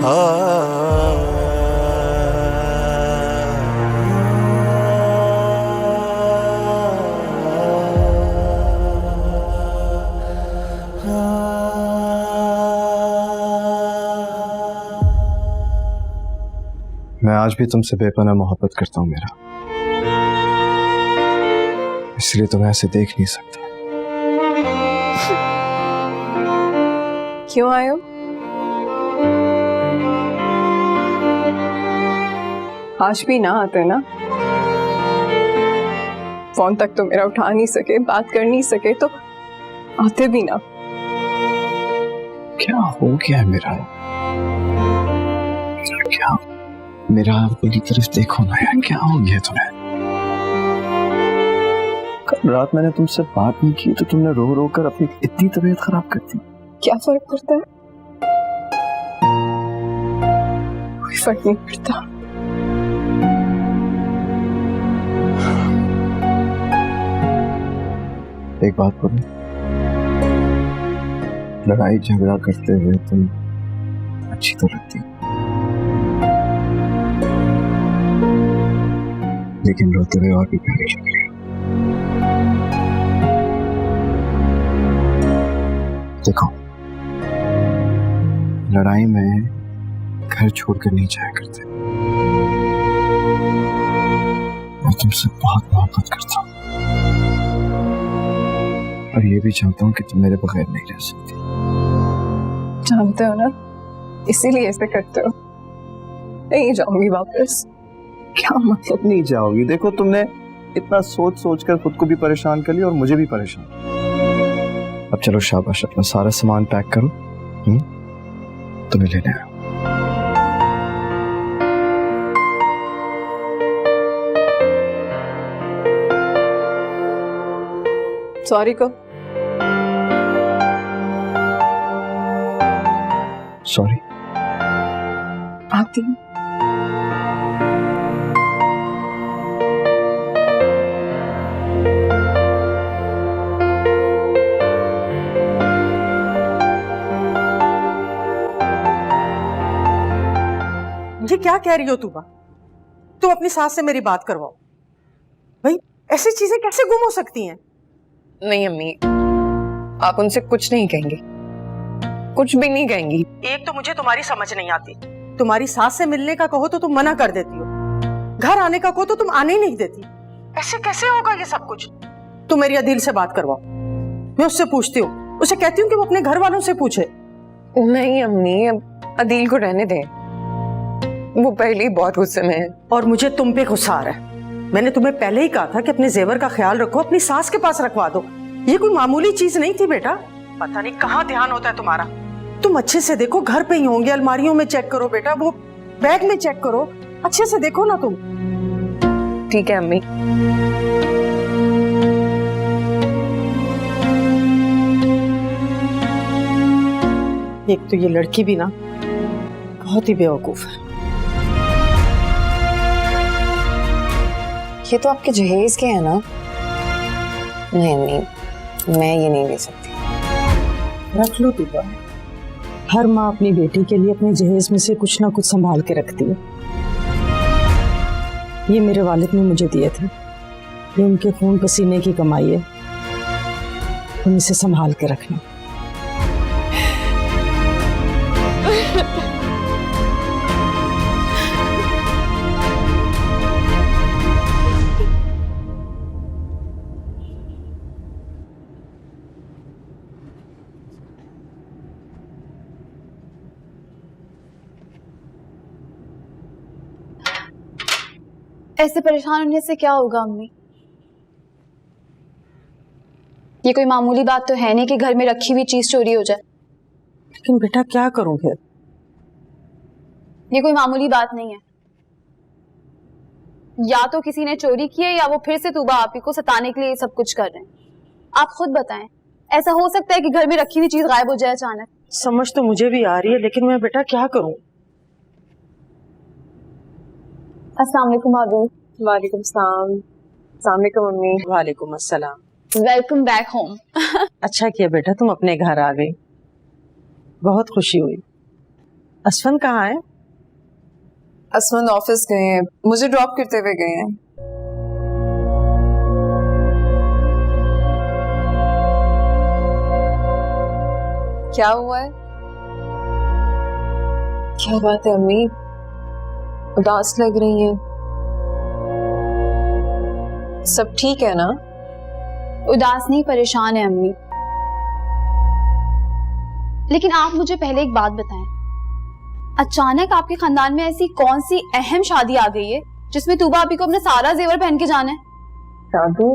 मैं आज भी तुमसे बेपनाह मोहब्बत करता हूँ मेरा, इसलिए तुम्हें ऐसे देख नहीं सकता। क्यों आए हो? आज भी ना आते ना, फोन तक तो मेरा उठा नहीं सके, बात कर नहीं सके, तो आते भी ना। क्या हो गया है मेरा? क्या मेरा मेरी तरफ देखो ना यार, क्या हो गया तुम्हें? कल रात मैंने तुमसे बात नहीं की तो तुमने रो रो कर अपनी इतनी तबीयत खराब कर दी। क्या फर्क पड़ता है? कोई फर्क नहीं पड़ता। एक बात बोलूं, लड़ाई झगड़ा करते हुए तुम अच्छी तो लगती, लेकिन रोते हुए और भी प्यारी लग रही हो। देखो, लड़ाई में घर छोड़कर नहीं जाया करते। मैं तुमसे बहुत मोहब्बत करता हूँ और ये भी चाहता हूँ कि तुम मेरे बगैर नहीं रह सकती। जानते हो ना, इसीलिए ऐसे करते हो। नहीं जाऊंगी वापस। क्या मतलब नहीं जाओगी? देखो, तुमने इतना सोच सोच कर खुद को भी परेशान कर लिया और मुझे भी परेशान। अब चलो शाबाश, अपना सारा सामान पैक करो, तुम्हें लेने आया। सॉरी को सॉरी आती हूँ। ये क्या कह रही हो तुम? तुम अपनी सास से मेरी बात करवाओ। भाई, ऐसी चीजें कैसे गुम हो सकती हैं? नहीं अम्मी, आप उनसे कुछ नहीं कहेंगी, कुछ भी नहीं कहेंगी। एक तो मुझे तुम्हारी समझ नहीं आती। तुम्हारी सास से मिलने का कहो तो तुम मना कर देती हो, घर आने का कहो तो तुम आने ही नहीं देती। ऐसे कैसे होगा ये सब कुछ? तुम मेरी अदील से बात करवाओ, मैं उससे पूछती हूँ, उसे कहती हूँ कि वो अपने घर वालों से पूछे। नहीं अम्मी, अब अदील को रहने दें, वो पहले ही बहुत गुस्से में है। और मुझे तुम पे गुस्सा आ रहा है। मैंने तुम्हें पहले ही कहा था कि अपने जेवर का ख्याल रखो, अपनी सास के पास रखवा दो। ये कोई मामूली चीज नहीं थी बेटा। पता नहीं कहाँ ध्यान होता है तुम्हारा। तुम अच्छे से देखो, घर पे ही होंगे, अलमारियों में चेक करो बेटा, वो बैग में चेक करो, अच्छे से देखो ना तुम। ठीक है अम्मी। एक तो ये लड़की भी ना बहुत ही बेवकूफ है। ये तो आपके जहेज के हैं ना? नहीं अम्मी, मैं ये नहीं ले सकती। रख लो दीपा। हर माँ अपनी बेटी के लिए अपने जहेज में से कुछ ना कुछ संभाल के रखती है। ये मेरे वालिद ने मुझे दिए थे, ये उनके खून पसीने की कमाई है, तुम इसे संभाल के रखना। ऐसे परेशान होने से क्या होगा अम्मी? ये कोई मामूली बात तो है नहीं कि घर में रखी हुई चीज चोरी हो जाए। लेकिन बेटा क्या करूं फिर? ये कोई मामूली बात नहीं है। या तो किसी ने चोरी की है या वो फिर से तूबा आपी को सताने के लिए सब कुछ कर रहे हैं। आप खुद बताएं, ऐसा हो सकता है कि घर में रखी हुई चीज गायब हो जाए अचानक? समझ तो मुझे भी आ रही है, लेकिन मैं बेटा क्या करूं? अस्सलाम वालेकुम भाभी। वालेकुम सलाम। अस्सलाम वालेकुम मम्मी। वालेकुम अस्सलाम। Welcome back home. अच्छा किया बेटा तुम अपने घर आ गई, बहुत खुशी हुई। असफन कहाँ है? असमंद ऑफिस गए हैं, मुझे ड्रॉप करते हुए गए हैं। क्या हुआ है? क्या बात है अम्मी, उदास लग रही हैं? सब ठीक है ना? उदास नहीं, परेशान है अम्मी। लेकिन आप मुझे पहले एक बात बताएं, अचानक आपके खानदान में ऐसी कौन सी अहम शादी आ गई है जिसमें तूबा आपी को अपना सारा जेवर पहन के जाना है? शादी?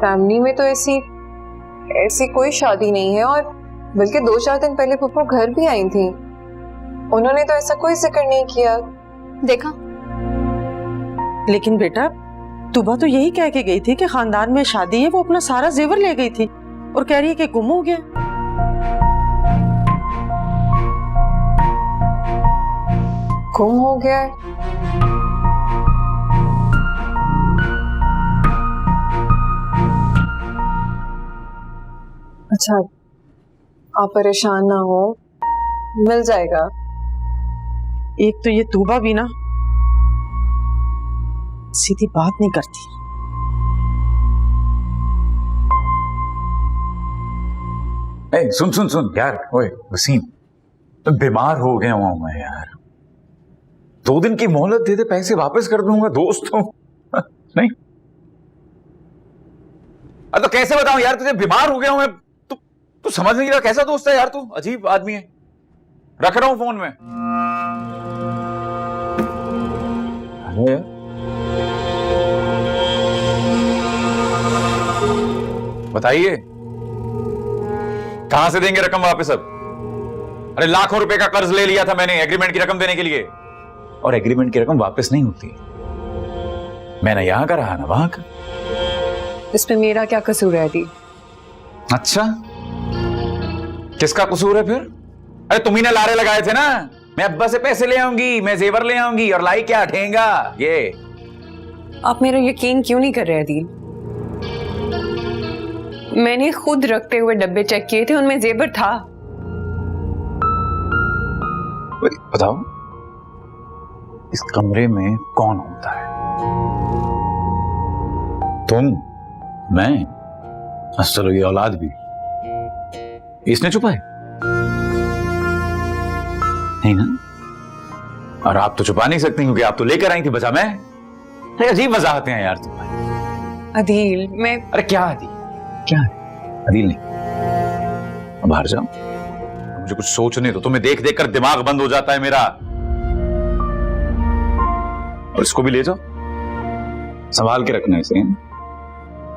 फैमिली में तो ऐसी कोई शादी नहीं है, और बल्कि 2-4 दिन पहले पप्पू घर भी आई थी, उन्होंने तो ऐसा कोई जिक्र नहीं किया। देखा, लेकिन बेटा तुबा तो यही कह के गई थी कि खानदान में शादी है, वो अपना सारा जेवर ले गई थी और कह रही है कि गुम हो गया। गुम हो गया है? अच्छा, आप परेशान ना हो, मिल जाएगा। एक तो ये तुबा भी ना सीधी बात नहीं करती। ए, सुन सुन सुन यार, ओए वसीम, तुम बीमार हो गया हूं मैं यार। 2 दिन की मोहलत दे दे, पैसे वापस कर दूंगा दोस्त हूं। नहीं अरे तो कैसे बताऊं यार तुझे, बीमार हो गया हूं मैं। तू समझ नहीं रहा, कैसा दोस्त है यार तू, अजीब आदमी है। रख रहा हूं फोन में। हेलो यार, बताइए कहां से देंगे रकम वापस अब? अरे लाखों रुपए का कर्ज ले लिया था मैंने एग्रीमेंट की रकम देने के लिए, और एग्रीमेंट की रकम वापस नहीं होती। मैंने यहां का रहा ना वहां का। इसमें मेरा क्या कसूर है दी? अच्छा, किसका कसूर है फिर? अरे तुम ही ने लारे लगाए थे ना, मैं अब्बा से पैसे ले आऊंगी, मैं जेवर ले आऊंगी, और लाई क्या ठेंगा ये। आप मेरा यकीन क्यों नहीं कर रहे अदील? मैंने खुद रखते हुए डब्बे चेक किए थे, उनमें जेवर था। बताओ इस कमरे में कौन होता है? तुम, मैं, चलो ये औलाद भी। इसने छुपाए नहीं ना? और आप तो छुपा नहीं सकती क्योंकि आप तो लेकर आई थी, बचा मैं। अजीब वजाहतें हैं यार तुम्हारी। अदील मैं अरे क्या अदील, क्या है अदील? नहीं, अब बाहर जाओ, मुझे कुछ सोचने दो। तुम्हें देख देख कर दिमाग बंद हो जाता है मेरा। और इसको भी ले जाओ, संभाल के रखना इसे।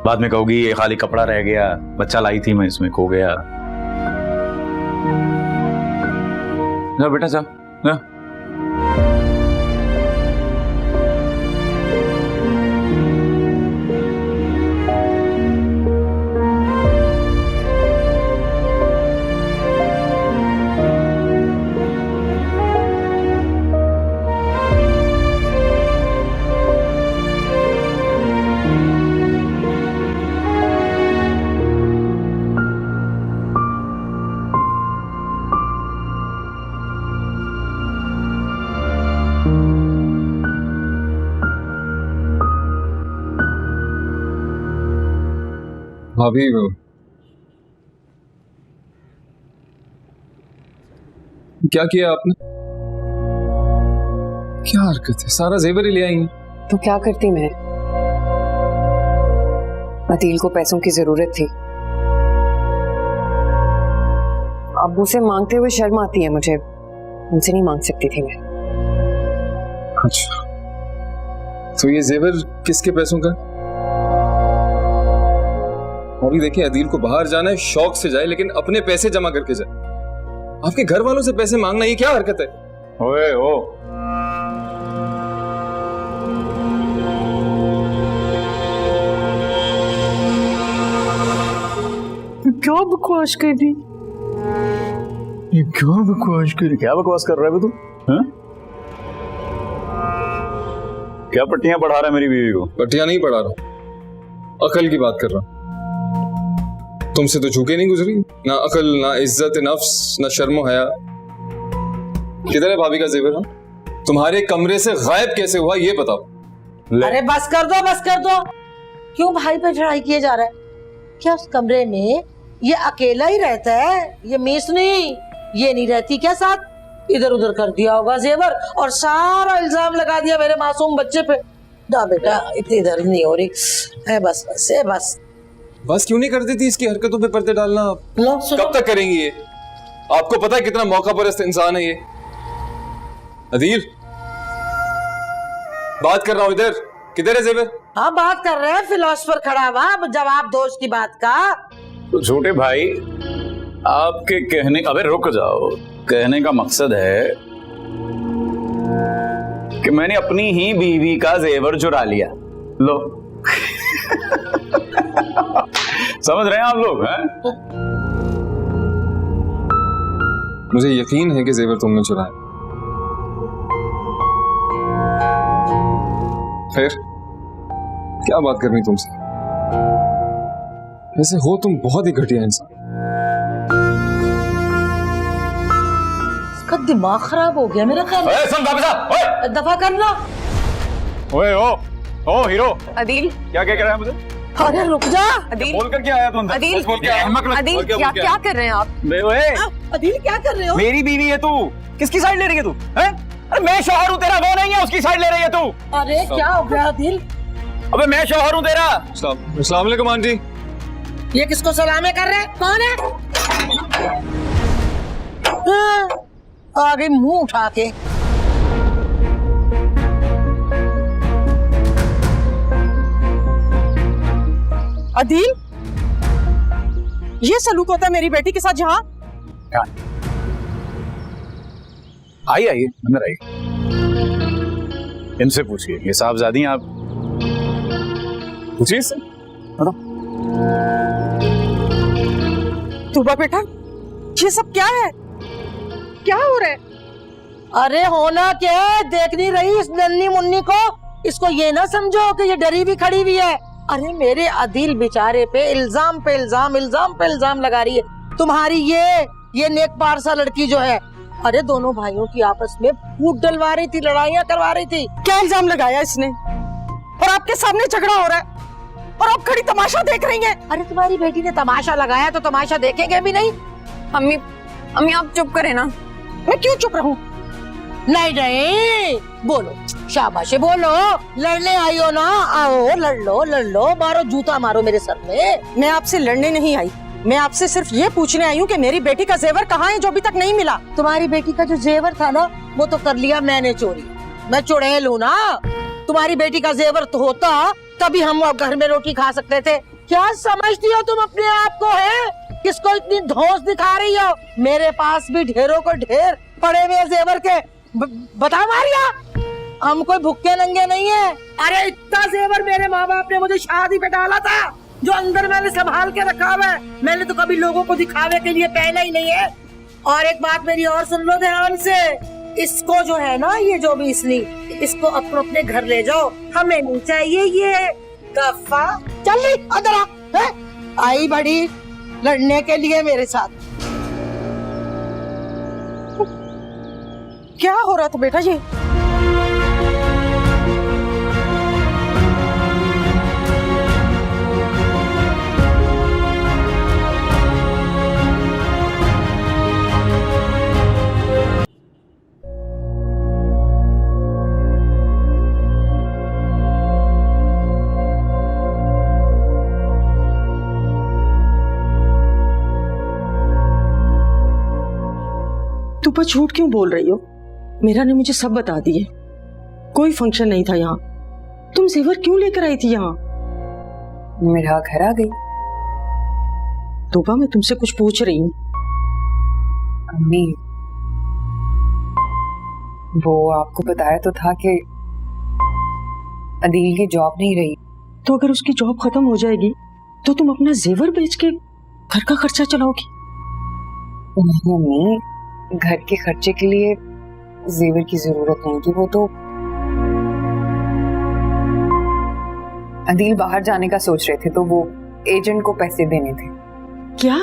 बाद में कहोगी ये खाली कपड़ा रह गया, बच्चा लाई थी मैं, इसमें खो गया। जाओ बेटा जाओ, जाओ। भाभी, क्या किया आपने? क्या हरकत है, सारा जेवर ही ले आई हैं। तो क्या करती मैं? अदील को पैसों की जरूरत थी, अब्बू से मांगते हुए शर्म आती है मुझे, उनसे नहीं मांग सकती थी मैं। अच्छा, तो ये जेवर किसके पैसों का? अभी देखिए, अदील को बाहर जाना है, शौक से जाए, लेकिन अपने पैसे जमा करके जाए। आपके घर वालों से पैसे मांगना ये क्या हरकत है? ओए ओ, क्या बकवास कर रही? ये क्या बकवास कर, क्या बकवास कर रहा है तू? हाँ? क्या पट्टियां पढ़ा रहा है मेरी बीवी को? पट्टियां नहीं पढ़ा रहा, अकल की बात कर रहा हूं। तुमसे तो झुके नहीं गुजरी, ना अकल, ना इज्जत नफ्स, ना शर्मो हया। किधर है भाभी का जेवर? हाँ, तुम्हारे कमरे से गायब कैसे हुआ ये बताओ। अरे बस कर दो। क्यों भाई पे चढ़ाई किए जा रहा है? क्या उस कमरे में ये अकेला ही रहता है? ये मीस नहीं, ये नहीं रहती क्या साथ? इधर उधर कर दिया होगा जेवर और सारा इल्जाम लगा दिया मेरे मासूम बच्चे पे। ना बेटा, इतनी दर्द नहीं हो रही है, बस। बस क्यों नहीं कर देती इसकी हरकतों पे पर्दे डालना? लो सुनो। कब तक करेंगी ये? आपको पता है कितना मौका परस्त इंसान है ये? अदील, बात कर रहा हूं, इधर किधर है जेवर? हाँ बात कर रहे हैं, फिलोसफर खड़ा हुआ, जवाब दो उसकी बात का। तो छोटे भाई, आपके कहने, अबे रुक जाओ, कहने का मकसद है कि मैंने अपनी ही बीवी का जेवर चुरा लिया। लो समझ रहे हैं आप लोग? हैं? मुझे यकीन है कि जेवर तुमने चुराया। फिर क्या बात करनी तुमसे? वैसे हो तुम बहुत ही घटिया इंसान। इसका दिमाग खराब हो गया मेरा ख्याल। सुन बाबा साहब, ओए दफा करना। ओए ओ हीरो, अदील, क्या कह रहा है मुझे? अरे रुक जा। अदील, बोल कर क्या आया तू अंदर? अदील, बस बोल के आया। अदील, क्या कर रहे हैं आप? अदील क्या कर रहे हो? मेरी बीवी है तू, किसकी साइड ले रही है तू? हैं? अरे मैं शौहर हूँ तेरा, वो नहीं है, उसकी साइड ले रही है तू। अरे क्या हो गया अदील? अबे मैं शौहर हूँ तेरा। अस्सलाम वालेकुम आंटी। ये किसको सलामे कर रहे हैं? कौन है? आगे मुंह उठा के। अदील, ये सलूक होता है मेरी बेटी के साथ जहाँ? आइए अंदर आइए, इनसे पूछिए, ये साहबजादी हैं आप, पूछिए इससे। बताओ। तूबा बेटा, ये सब क्या है? क्या हो रहा है? अरे होना क्या है? देख नहीं रही इस नन्ही मुन्नी को? इसको ये ना समझो कि ये डरी भी खड़ी हुई है। अरे मेरे अदील बेचारे पे इल्जाम पे इल्जाम लगा रही है। तुम्हारी ये नेक पारसा लड़की जो है, अरे दोनों भाइयों की आपस में फूट डलवा रही थी, लड़ाइयाँ करवा रही थी। क्या इल्जाम लगाया इसने? और आपके सामने झगड़ा हो रहा है और आप खड़ी तमाशा देख रही हैं। अरे तुम्हारी बेटी ने तमाशा लगाया तो तमाशा देखेंगे भी नहीं? अम्मी आप चुप करें ना। मैं क्यों चुप रहूं? नहीं, बोलो, शाबाश बोलो। लड़ने आई हो ना, आओ लड़ लो, मारो जूता मारो मेरे सर में। मैं आपसे लड़ने नहीं आई, मैं आपसे सिर्फ ये पूछने आई हूँ कि मेरी बेटी का जेवर कहाँ है जो अभी तक नहीं मिला? तुम्हारी बेटी का जो जेवर था ना, वो तो कर लिया मैंने चोरी। मैं चुड़ैल हूँ ना। तुम्हारी बेटी का जेवर तो होता तभी हम घर में रोटी खा सकते थे। क्या समझती हो तुम अपने आप को? है किसको इतनी धौंस दिखा रही हो? मेरे पास भी ढेरों को ढेर पड़े हुए जेवर के। बता मारिया, हम कोई भुक्के नंगे नहीं है। अरे इतना जेवर मेरे माँ बाप ने मुझे शादी पे डाला था, जो अंदर मैंने संभाल के रखा हुआ है। मैंने तो कभी लोगों को दिखावे के लिए पहना ही नहीं है। और एक बात मेरी और सुन लो ध्यान से, इसको जो है ना, ये जो भी इसलिए, इसको अपने घर ले जाओ, हमें नहीं चाहिए ये दफा। चल ली अंदर आ, है? आई बड़ी लड़ने के लिए मेरे साथ। क्या हो रहा था बेटा ये? तू पर झूठ क्यों बोल रही हो? मेरा ने मुझे सब बता दिए। कोई फंक्शन नहीं था यहाँ। तुम जेवर क्यों लेकर आई थी यहाँ? मेरा घर आ गई। तोबा, मैं तुमसे कुछ पूछ रही हूँ। अम्मी, वो आपको बताया तो था कि अदील की जॉब नहीं रही। तो अगर उसकी जॉब खत्म हो जाएगी तो तुम अपना जेवर बेच के घर का खर्चा चलाओगी? नहीं, घर के खर्चे के लिए जेवर की जरूरत नहीं थी। वो तो अदील बाहर जाने का सोच रहे थे, तो वो एजेंट को पैसे देने थे। क्या?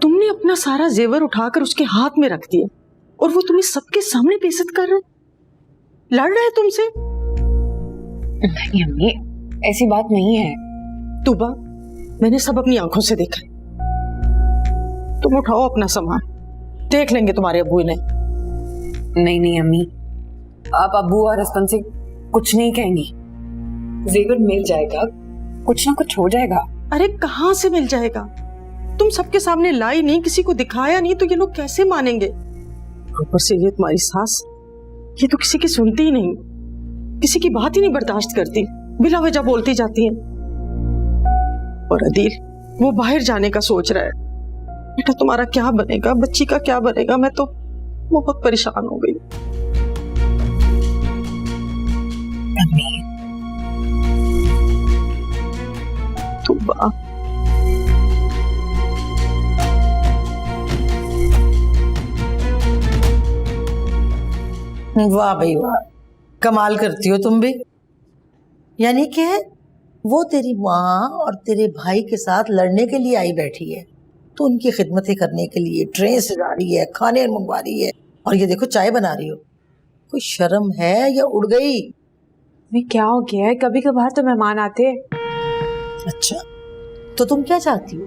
तुमने अपना सारा जेवर उठाकर उसके हाथ में रख दिया और वो तुम्हें सबके सामने बेइज्जत कर रहे, लड़ रहे तुमसे? नहीं अम्मी, ऐसी बात नहीं है। तूबा, मैंने सब अपनी आंखों से देखा है। तुम उठाओ अपना सामान, देख लेंगे तुम्हारे अब्बू ने। नहीं अम्मी, आप अब्बू और हस्बैंड से कुछ नहीं कहेंगी। जेवर मिल जाएगा, कुछ ना कुछ हो जाएगा। अरे कहाँ से मिल जाएगा? तुम सबके सामने लाई नहीं, किसी को दिखाया नहीं, तो ये लोग कैसे मानेंगे? ऊपर से ये तुम्हारी सास, ये तो किसी की सुनती ही नहीं, किसी की बात ही नहीं बर्दाश्त करती, बिला वजह बोलती जाती है। और अदील, वो बाहर जाने का सोच रहा है। बेटा तुम्हारा क्या बनेगा, बच्ची का क्या बनेगा? मैं तो बहुत परेशान हो गई। तूबा, वाह भाई वाह, कमाल करती हो तुम भी। यानी कि वो तेरी माँ और तेरे भाई के साथ लड़ने के लिए आई बैठी है, तो उनकी खिदमतें करने के लिए ट्रेन से जा रही है, खाने मंगवा रही है, और ये देखो चाय बना रही हो। कोई शर्म है या उड़ गई? मैं क्या हो गया है, कभी कभार तो मेहमान आते हैं। अच्छा, तो तुम क्या चाहती हो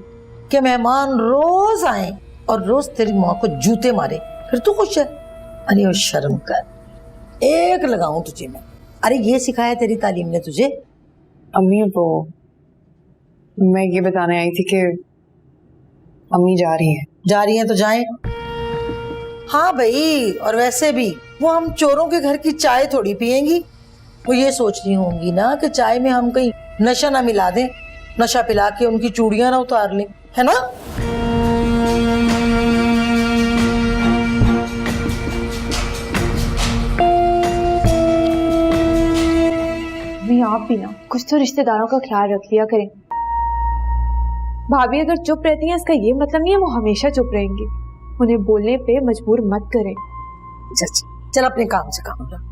कि मेहमान रोज आए और रोज तेरी माँ को जूते मारे, फिर तू खुश है? अरे वो शर्म कर, एक लगाऊं तुझे मैं। अरे ये सिखाया तेरी तालीम ने तुझे? अम्मी, वो मैं ये बताने आई थी कि अम्मी जा रही हैं। जा रही हैं तो जाएं। हाँ भाई, और वैसे भी वो हम चोरों के घर की चाय थोड़ी पियेंगी। वो ये सोच रही होंगी ना कि चाय में हम कहीं नशा ना मिला दें, नशा पिला के उनकी चूड़ियां ना उतार लें, है ना? अम्मी, आप भी ना कुछ तो रिश्तेदारों का ख्याल रख लिया करें। भाभी अगर चुप रहती हैं इसका ये मतलब नहीं है वो हमेशा चुप रहेंगी। उन्हें बोलने पे मजबूर मत करें। चल अपने काम से काम कर।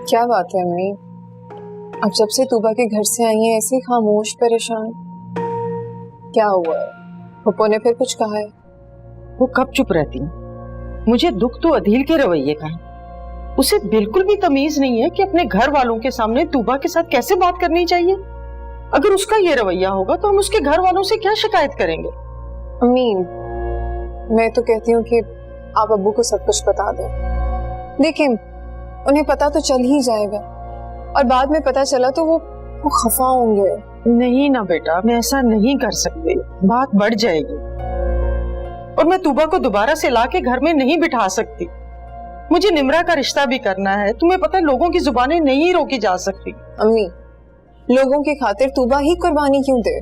क्या बात है अम्मी, अब जब से तूबा के घर से आई हैं ऐसे ही खामोश परेशान, क्या हुआ है? पप्पो ने फिर कुछ कहा है? वो कब चुप रहती है? मुझे दुख तो अदील के रवैये का है। उसे बिल्कुल भी तमीज नहीं है कि अपने घर वालों के सामने तूबा के साथ कैसे बात करनी चाहिए। अगर उसका ये रवैया होगा तो हम उसके घर वालों से क्या शिकायत करेंगे? अम्मी, मैं तो कहती हूँ कि आप अब्बू को सब कुछ बता दें। देखिए, उन्हें पता तो चल ही जाएगा और बाद में पता चला तो वो खफा होंगे। नहीं ना बेटा, मैं ऐसा नहीं कर सकती, बात बढ़ जाएगी। और मैं तूबा को दोबारा से लाके घर में नहीं बिठा सकती। मुझे निमरा का रिश्ता भी करना है। तुम्हें पता है लोगों की जुबानें नहीं रोकी जा सकती। अम्मी, लोगों की खातिर तूबा ही कुर्बानी क्यों दे?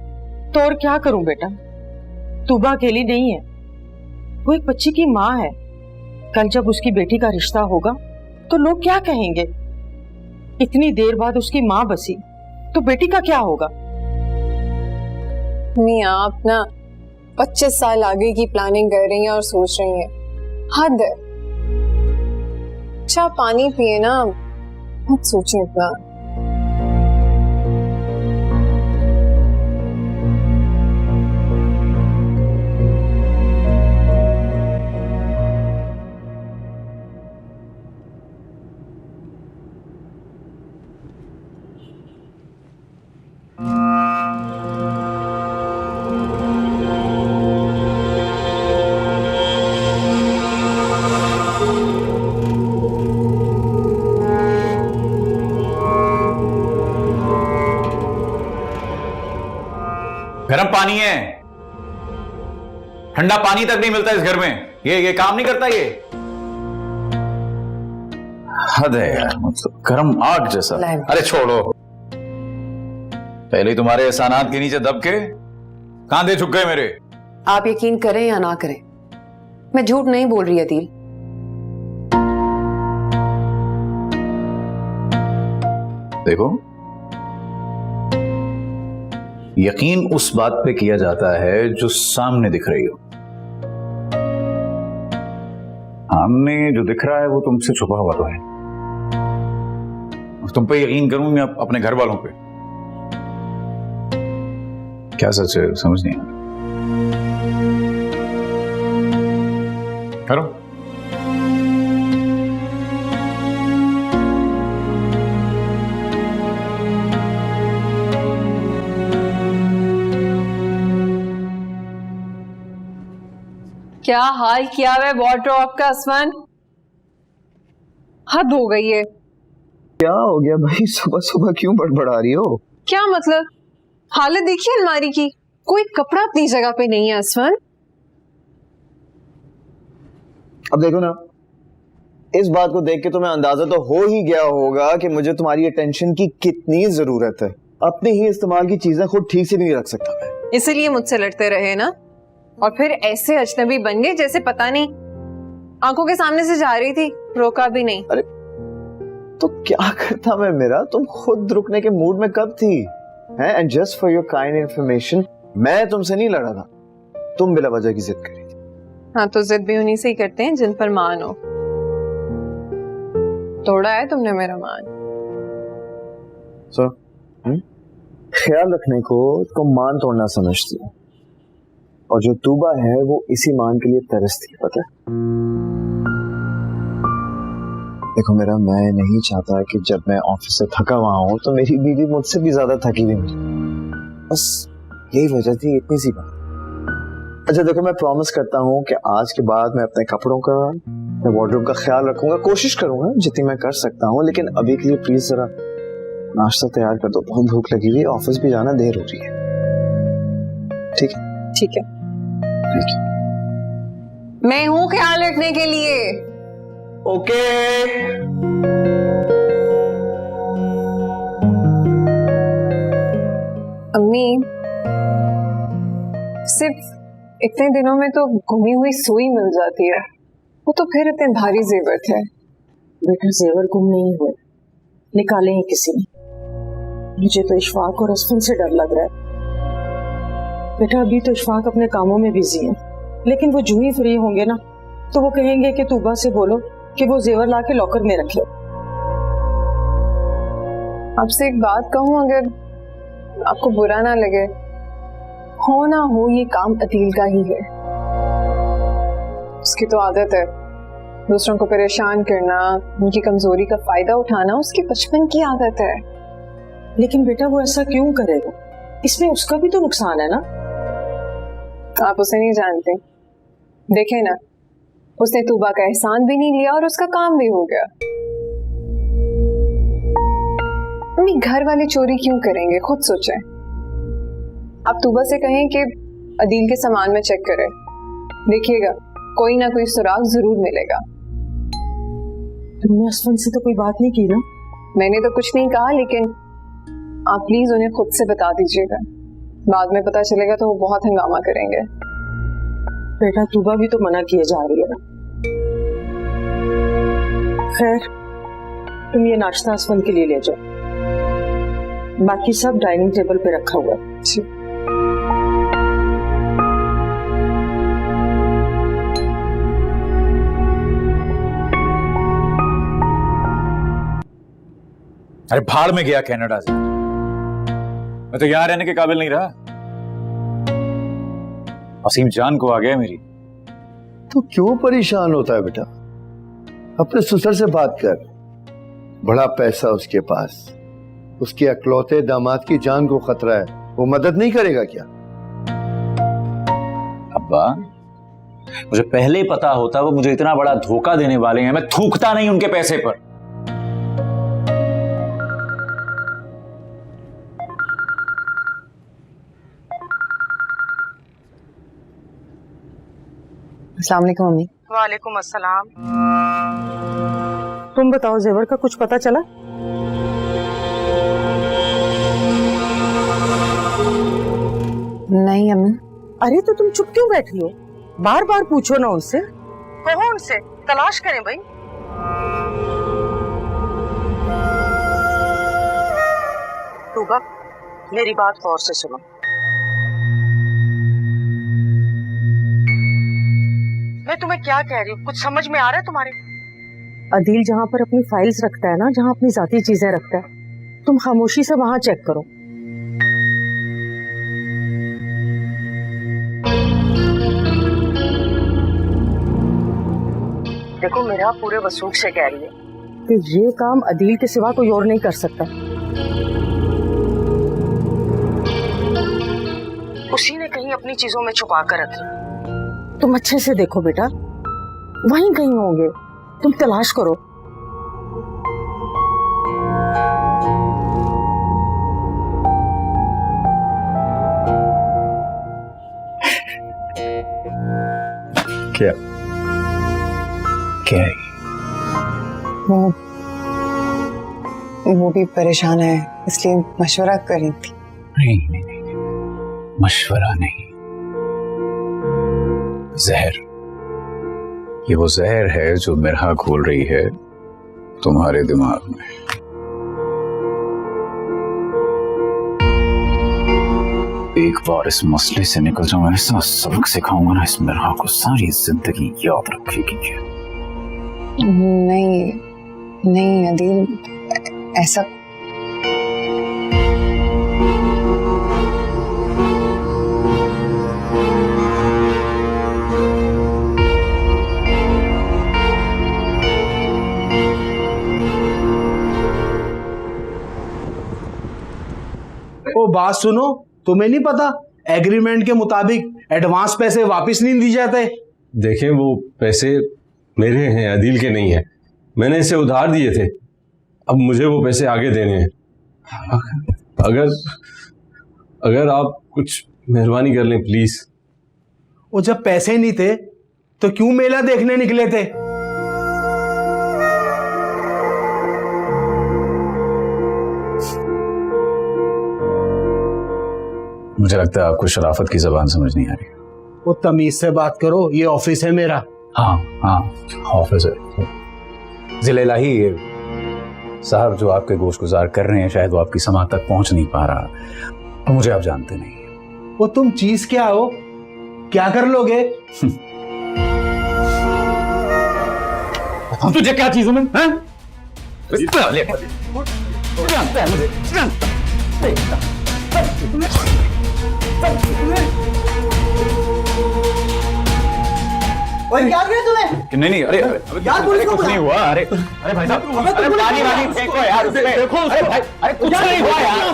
तो और क्या करूं बेटा, तूबा अकेली नहीं है, वो एक बच्ची की माँ है। कल जब उसकी बेटी का रिश्ता होगा तो लोग क्या कहेंगे? इतनी देर बाद उसकी माँ बसी तो बेटी का क्या होगा? आप ना 25 साल आगे की प्लानिंग कर रही हैं और सोच रही हैं, हद है। अच्छा पानी पिए ना, मत सोचें इतना। गर्म पानी है, ठंडा पानी तक नहीं मिलता इस घर में। ये काम नहीं करता ये। हद है यार, मतलब गर्म आग जैसा। अरे छोड़ो, पहले ही तुम्हारे एहसानात के नीचे दब के कांधे झुक गए मेरे। आप यकीन करें या ना करें, मैं झूठ नहीं बोल रही अदील। देखो, यकीन उस बात पे किया जाता है जो सामने दिख रही हो। सामने जो दिख रहा है वो तुमसे छुपा हुआ तो है। तुम पे यकीन करूं या अपने घर वालों पे? क्या सच है समझ नहीं आ रहा। करो। क्या हाल किया हुआ है वार्डरोब का असमान? हद हो गई है। क्या हो गया भाई, सुबह सुबह क्यों बड़बड़ा रही हो? क्या मतलब? हालत देखिए अलमारी की, कोई कपड़ा अपनी जगह पे नहीं है असमान। अब देखो ना, इस बात को देख के तुम्हें अंदाजा तो हो ही गया होगा कि मुझे तुम्हारी अटेंशन की कितनी जरूरत है। अपने ही इस्तेमाल की चीजें खुद ठीक से भी नहीं रख सकता मैं। इसीलिए मुझसे लड़ते रहे ना, और फिर ऐसे अजनबी बन गए जैसे पता नहीं आंखों के सामने से जा रही थी, रोका भी नहीं। अरे तो क्या करता मैं मेरा, तुम खुद रुकने के मूड में कब थी? हैं? And just for your kind information, मैं तुमसे नहीं लड़ा था, तुम बिला वजह की जिद करी थी। हाँ तो जिद भी उन्हीं से ही करते हैं जिन पर मान हो। तोड़ा है तुमने मेरा मान। सुनो, ख्याल रखने को तुम मान तोड़ना समझती हो, और जो तूबा है वो इसी मान के लिए तरसती है, पता है? देखो मेरा, मैं नहीं चाहता कि जब मैं ऑफिस से थका हुआ हूं तो मेरी बीवी मुझसे भी ज्यादा थकी हुई मिले। बस यही वजह थी, इतनी सी बात। अच्छा देखो, मैं प्रॉमिस करता हूं कि आज के बाद मैं अपने कपड़ों का, मैं वार्डरोब का ख्याल रखूंगा, कोशिश करूंगा जितनी मैं कर सकता हूं। लेकिन अभी के लिए प्लीज जरा नाश्ता तैयार कर दो, बहुत भूख लगी हुई है, ऑफिस भी जाना देर हो रही है। ठीक है? ठीक है, मैं हूं ख्याल रखने के लिए। ओके। अम्मी, सिर्फ इतने दिनों में तो घुमी हुई सुई मिल जाती है, वो तो फिर इतने भारी जेवर थे। बेटा जेवर गुम नहीं हुए, निकाले हैं किसी ने। मुझे तो इशफाक और असफन से डर लग रहा है। बेटा अभी तो इशफाक अपने कामों में बिजी है, लेकिन वो जूं ही फ्री होंगे ना तो वो कहेंगे कि तूबा से बोलो कि वो जेवर लाके लॉकर में रखे। आपसे एक बात कहूं, अगर आपको बुरा ना लगे, हो ना हो ये काम अदील का ही है। उसकी तो आदत है दूसरों को परेशान करना, उनकी कमजोरी का फायदा उठाना, उसकी बचपन की आदत है। लेकिन बेटा वो ऐसा क्यों करेगा? इसमें उसका भी तो नुकसान है ना। आप उसे नहीं जानते, देखे ना, उसने तूबा का एहसान भी नहीं लिया और उसका काम भी हो गया। मम्मी, घर वाले चोरी क्यों करेंगे, खुद सोचें। आप तूबा से कहें कि अदील के सामान में चेक करें, देखिएगा कोई ना कोई सुराग जरूर मिलेगा। तुमने असफन से तो कोई बात नहीं की ना? मैंने तो कुछ नहीं कहा, लेकिन आप प्लीज उन्हें खुद से बता दीजिएगा, बाद में पता चलेगा तो वो बहुत हंगामा करेंगे। बेटा तूबा भी तो मना किए जा रही है ना। खैर तुम ये नाश्ता असफन के लिए ले जाओ, बाकी सब डाइनिंग टेबल पे रखा हुआ है। अरे भाड़ में गया कनाडा से, मैं तो यहां रहने के काबिल नहीं रहा। असीम जान को आ गया मेरी। तो क्यों परेशान होता है बेटा? अपने ससुर से बात कर, बड़ा पैसा उसके पास, उसके अकलौते दामाद की जान को खतरा है, वो मदद नहीं करेगा क्या? अब्बा मुझे पहले ही पता होता वो मुझे इतना बड़ा धोखा देने वाले हैं, मैं थूकता नहीं उनके पैसे पर। अस्सलाम वालेकुम मम्मी। वालेकुम अस्सलाम। तुम बताओ जेवर का कुछ पता चला? नहीं अम्मी। अरे तो तुम चुप क्यों बैठी हो? बार बार पूछो ना उनसे, कहो उनसे, तलाश करें भाई। तूबा, मेरी बात गौर से सुनो। मैं तुम्हें क्या कह रही हूँ, कुछ समझ में आ रहा है तुम्हारे? अदील जहाँ पर अपनी फाइल्स रखता है ना, जहाँ अपनी जाती चीजें रखता है, तुम खामोशी से वहां चेक करो। देखो, मेरा पूरे वसूख से कह रही है कि ये काम अदील के सिवा कोई और नहीं कर सकता। उसी ने कहीं अपनी चीजों में छुपा कर रखी। तुम अच्छे से देखो बेटा, वहीं कहीं होंगे, तुम तलाश करो। क्या क्या है? वो भी परेशान है, इसलिए मशवरा कर रही थी। नहीं नहीं नहीं, मशवरा नहीं, जहर। ये वो जहर है जो मिरहा घोल रही है तुम्हारे दिमाग में। एक बार इस मसले से निकल जाऊंगा, ऐसा सबक सिखाऊंगा ना इस मिरहा को, सारी जिंदगी याद रखेगी। नहीं नहीं अदील, ऐसा ओ बात सुनो, तुम्हें नहीं पता एग्रीमेंट के मुताबिक एडवांस पैसे वापस नहीं दिए जाते? देखें, वो पैसे मेरे हैं, अदील के नहीं है। मैंने इसे उधार दिए थे, अब मुझे वो पैसे आगे देने हैं। अगर आप कुछ मेहरबानी कर लें प्लीज। वो जब पैसे नहीं थे तो क्यों मेला देखने निकले थे? मुझे लगता है आपको शराफत की जबान समझ नहीं आ रही। वो तमीज से बात करो, ये ऑफिस है मेरा। हाँ हाँ, ऑफिस है। जिले इलाही साहब जो आपके गोश गुजार कर रहे हैं, शायद वो आपकी समात तक पहुंच नहीं पा रहा, और मुझे आप जानते नहीं। वो तुम चीज क्या हो, क्या कर लोगे? हम तुझे क्या चीजों में हैं? क्या किया तुम्हें? नहीं नहीं, अरे यार पुलिस को कुछ नहीं हुआ। अरे अरे भाई साहब, अरे पानी वानी फेंको यार उसमें। देखो, अरे भाई, अरे कुछ नहीं हुआ यार।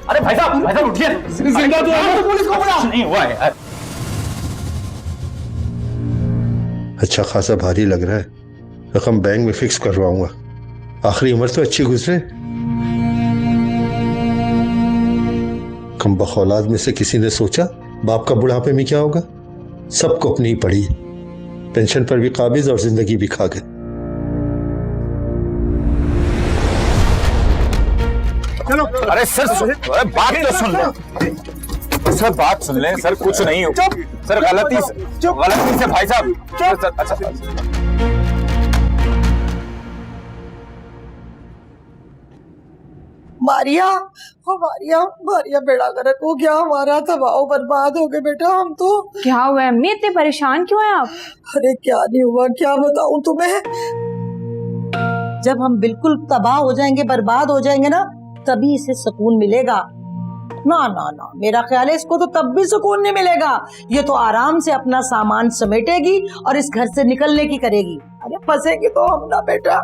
अरे भाई साहब उठिए, जिंदा तो है। पुलिस को बुला। नहीं हुआ यार। अच्छा खासा भारी लग रहा है, रकम बैंक में फिक्स करवाऊंगा, आखिरी उम्र तो अच्छी गुजरे। कम बख औलाद में से किसी ने सोचा बाप का बुढ़ापे में क्या होगा? सबको अपनी ही पड़ी, पेंशन पर भी काबिज और जिंदगी भी खा गए। चलो, अरे सर, अरे बात तो सुन ले सर, बात सुन ले सर, कुछ नहीं हो सर, गलती से भाई साहब। अच्छा मारिया, ओ मारिया, मारिया बेड़ा गर्क हो गया हमारा, तबाह बर्बाद हो गए बेटा हम तो। क्या हुआ अम्मी, इतने परेशान क्यों हैं आप? अरे क्या नहीं हुआ, क्या बताऊं तुम्हें। जब हम बिल्कुल तबाह हो जाएंगे, बर्बाद हो जाएंगे ना, तभी इसे सुकून मिलेगा। ना ना ना, मेरा ख्याल है इसको तो तब भी सुकून नहीं मिलेगा। ये तो आराम से अपना सामान समेटेगी और इस घर से निकलने की करेगी। अरे फंसेगी तो हम ना बेटा,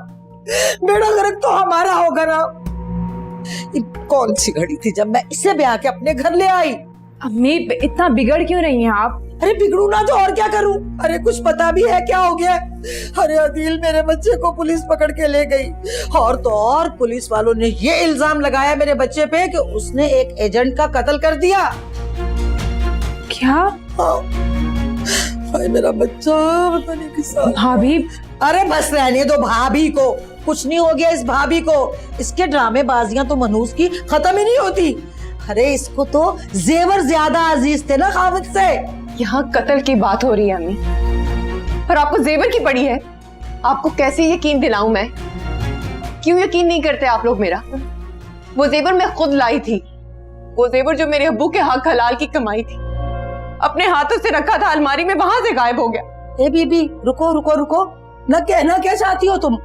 बेड़ा गर्क तो हमारा होगा ना। कौन सी घड़ी थी जब मैं इसे ब्याह के अपने घर ले आई। अम्मी इतना बिगड़ क्यों रही हैं आप? अरे बिगड़ू ना तो और क्या करूं। अरे कुछ पता भी है क्या हो गया? अरे अदील मेरे बच्चे को पुलिस पकड़ के ले गई, और तो और पुलिस वालों ने ये इल्जाम लगाया मेरे बच्चे पे कि उसने एक एजेंट का कत्ल कर दिया। क्या? हाय मेरा बच्चा, पता नहीं किस। भाभी, अरे बस रहने दो भाभी को, कुछ नहीं हो गया इस भाभी को। इसके ड्रामेबाजियां तो मनूस की खत्म ही नहीं होती। अरे इसको तो जेवर ज्यादा अजीज थे ना खाविद से। यहाँ कत्ल की बात हो रही है अम्मी, और आपको जेवर की पड़ी है। आपको कैसे यकीन दिलाऊं मैं? क्यों यकीन नहीं करते आप लोग मेरा? वो जेवर मैं खुद लाई थी, वो जेवर जो मेरे अब्बू के हक हलाल की कमाई थी, अपने हाथों से रखा था अलमारी में, वहां से गायब हो गया। ए बीबी, रुको रुको रुको, ना कहना क्या चाहती हो तुम?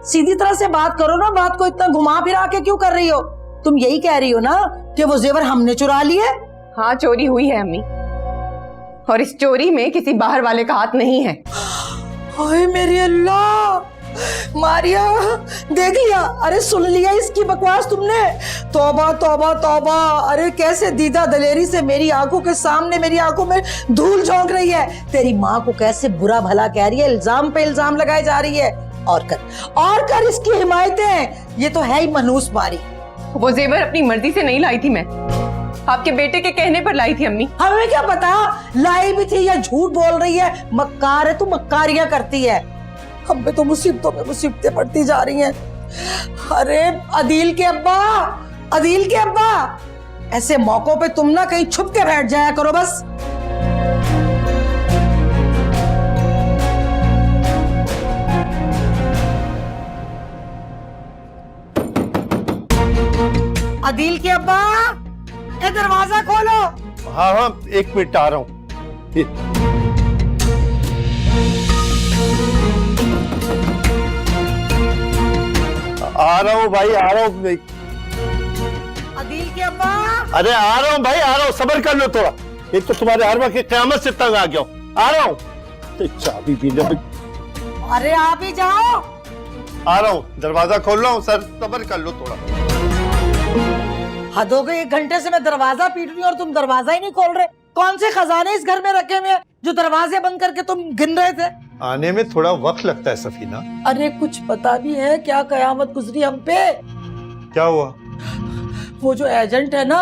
सीधी तरह से बात करो ना, बात को इतना घुमा फिरा के क्यों कर रही हो? तुम यही कह रही हो ना कि वो जेवर हमने चुरा लिए? हाँ, चोरी हुई है अम्मी, और इस चोरी में किसी बाहर वाले का हाथ नहीं है। हाय मेरे अल्लाह, मारिया देख लिया? अरे सुन लिया इसकी बकवास तुमने? तौबा तौबा तौबा। अरे कैसे दीदा दलेरी से मेरी आंखों के सामने, मेरी आंखों में धूल झोंक रही है। तेरी माँ को कैसे बुरा भला कह रही है, इल्जाम पे इल्जाम लगाई जा रही है। और कर इसकी हिमायतें। ये तो है ही मनहूस मारी। वो जेवर अपनी मर्जी से नहीं लाई थी मैं, आपके बेटे के कहने पर लाई थी अम्मी। हमें क्या पता लाई भी थी या झूठ बोल रही है। मक्कार है तू, मक्कारियां करती है। हम पे तो मुसीबतों में मुसीबतें पड़ती जा रही हैं। अरे अदील के अब्बा, अदील के अब्बा, ऐसे मौकों पे तुम ना कहीं छुप के बैठ जाया करो बस। अदील के अब्बा, ये दरवाजा खोलो। हाँ हाँ, 1 मिनट आ रहा हूँ। आ रहा हूँ भाई, आ रहा हूँ। अदील के अब्बा, अरे आ रहा हूँ भाई, आ रहा हूँ, सब्र कर लो थोड़ा। एक तो तुम्हारे हर वक्त क़यामत से तंग आ गया हूँ। आ रहा हूँ, तो चाबी भी ले। अरे आप ही जाओ। आ रहा हूँ, दरवाजा खोल रहा हूँ सर, सब्र कर लो थोड़ा। हद हो गई, 1 घंटे से मैं दरवाजा पीट रही हूँ और तुम दरवाजा ही नहीं खोल रहे। कौन से खजाने इस घर में रखे हुए हैं जो दरवाजे बंद करके तुम गिन रहे थे? आने में थोड़ा वक्त लगता है सफीना। अरे कुछ पता भी है क्या कयामत गुजरी हम पे? क्या हुआ? वो जो एजेंट है ना,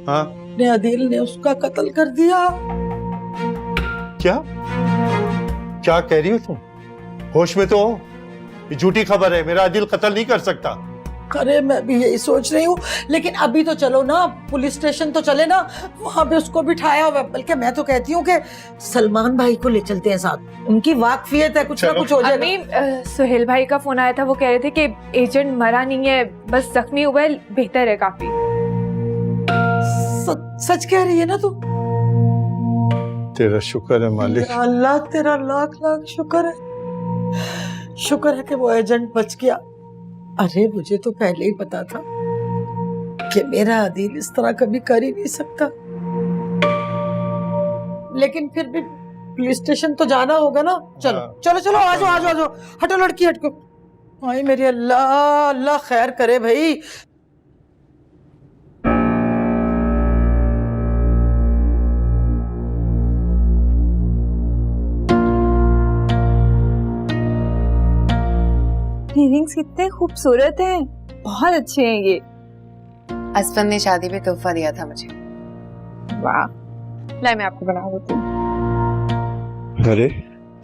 हाँ, ने अदील ने उसका कत्ल कर दिया। क्या क्या कह रही हो तुम? होश में तो हो? ये झूठी खबर है, मेरा अदील कत्ल नहीं कर सकता। अरे मैं भी यही सोच रही हूँ, लेकिन अभी तो चलो ना, पुलिस स्टेशन तो चले ना, वहां पे उसको बिठाया हुआ। बल्कि मैं तो कहती हूँ कि सलमान भाई को ले चलते हैं साथ, उनकी वाकफियत है, कुछ ना कुछ हो जाएगा। सुहेल भाई का फोन आया था, वो कह रहे थे कि एजेंट मरा नहीं है, बस जख्मी हुआ है, बेहतर है काफी। सच कह रही है ना तू? तेरा शुक्र है मालिक। अल्लाह तेरा लाख लाख शुक्र है। शुक्र है कि वो एजेंट बच गया। अरे मुझे तो पहले ही पता था कि मेरा अदील इस तरह कभी कर ही नहीं सकता, लेकिन फिर भी पुलिस स्टेशन तो जाना होगा ना। चलो चलो चलो, आ जाओ आ जाओ आ जाओ। हटो लड़की, हटो। हाय मेरे अल्लाह, अल्लाह खैर करे भाई। इयररिंग्स कितने खूबसूरत हैं, बहुत अच्छे हैं ये। असफन ने शादी में तोहफा दिया था मुझे। वाह, लाई मैं आपको बना देती हूँ। अरे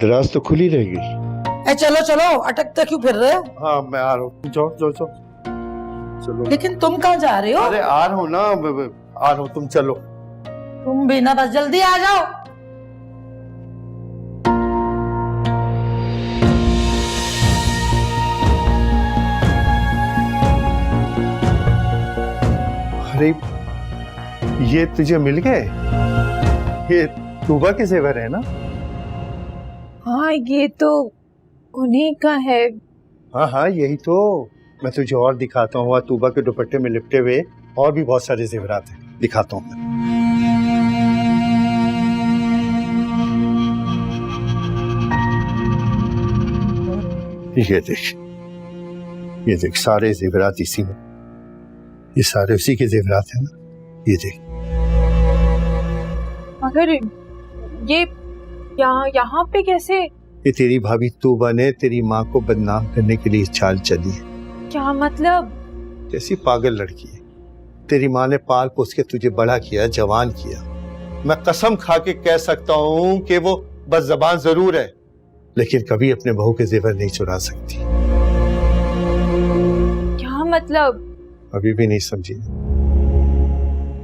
दराज तो खुली रह गई। चलो चलो, अटकते क्यों फिर रहे हो? हाँ मैं आ रहा हूँ, जाओ जाओ जाओ चलो। लेकिन तुम कहाँ जा रहे हो? अरे आ रहा हूँ ना, आ रहा हूँ, तुम चलो। तुम भी ना, बस जल्दी आ जाओ। अरे ये तुझे मिल गए? ये तूबा के जेवर है ना? हाँ, ये तो उन्हीं का है। हाँ हाँ यही तो। मैं तुझे और दिखाता हूँ, तूबा के दुपट्टे में लिपटे हुए और भी बहुत सारे जेवरात हैं, दिखाता हूँ मैं। ये देख सारे जेवरात इसी में, ये सारे उसी के जेवरात हैं ना, ये देख। मगर ये यहाँ पे कैसे? ये तेरी भाभी तूबा ने तेरी माँ को बदनाम करने के लिए चाल चली है। क्या मतलब? कैसी पागल लड़की है। तेरी माँ ने पाल पोस के तुझे बड़ा किया, जवान किया। मैं कसम खा के कह सकता हूँ कि वो बस ज़बान जरूर है, लेकिन कभी अपने बहू के जेवर नहीं चुरा सकती। क्या मतलब? अभी भी नहीं समझी?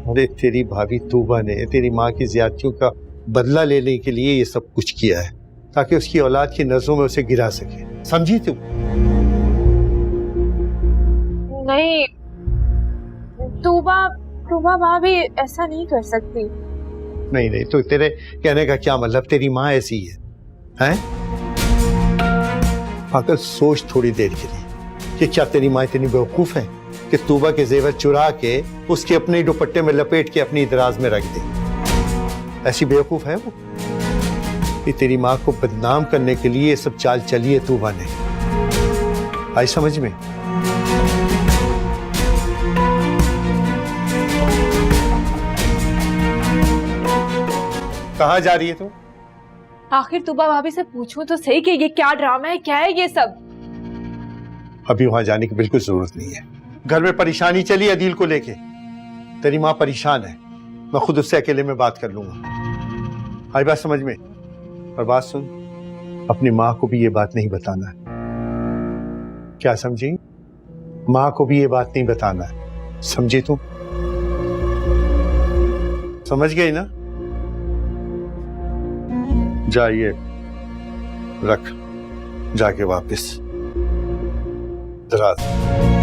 अरे तेरी भाभी तूबा ने तेरी माँ की ज्यादतियों का बदला लेने के लिए ये सब कुछ किया है, ताकि उसकी औलाद की नजरों में उसे गिरा सके। समझी तुम? नहीं, तूबा भाभी ऐसा नहीं कर सकती। नहीं नहीं, तो तेरे कहने का क्या मतलब? तेरी माँ ऐसी है, हैं? अगर सोच थोड़ी देर के लिए कि क्या तेरी माँ इतनी बेवकूफ है कि तूबा के जेवर चुरा के उसके अपने ही दुपट्टे में लपेट के अपनी दराज में रख दे? ऐसी बेवकूफ है वो कि तेरी माँ को बदनाम करने के लिए ये सब चाल चली है तूबा ने। आई समझ में? कहाँ जा रही है तू? आखिर तूबा भाभी से पूछूं तो सही कि ये क्या ड्रामा है, क्या है ये सब? अभी वहां जाने की बिल्कुल जरूरत नहीं है। घर में परेशानी चली अदील को लेके। तेरी माँ परेशान है, मैं खुद उससे अकेले में बात कर लूंगा। आई बात समझ में? और बात सुन, अपनी माँ को भी ये बात नहीं बताना है। क्या समझी? माँ को भी ये बात नहीं बताना है, समझी तुम? समझ गई ना? जाइए, रख जाके वापस दराज।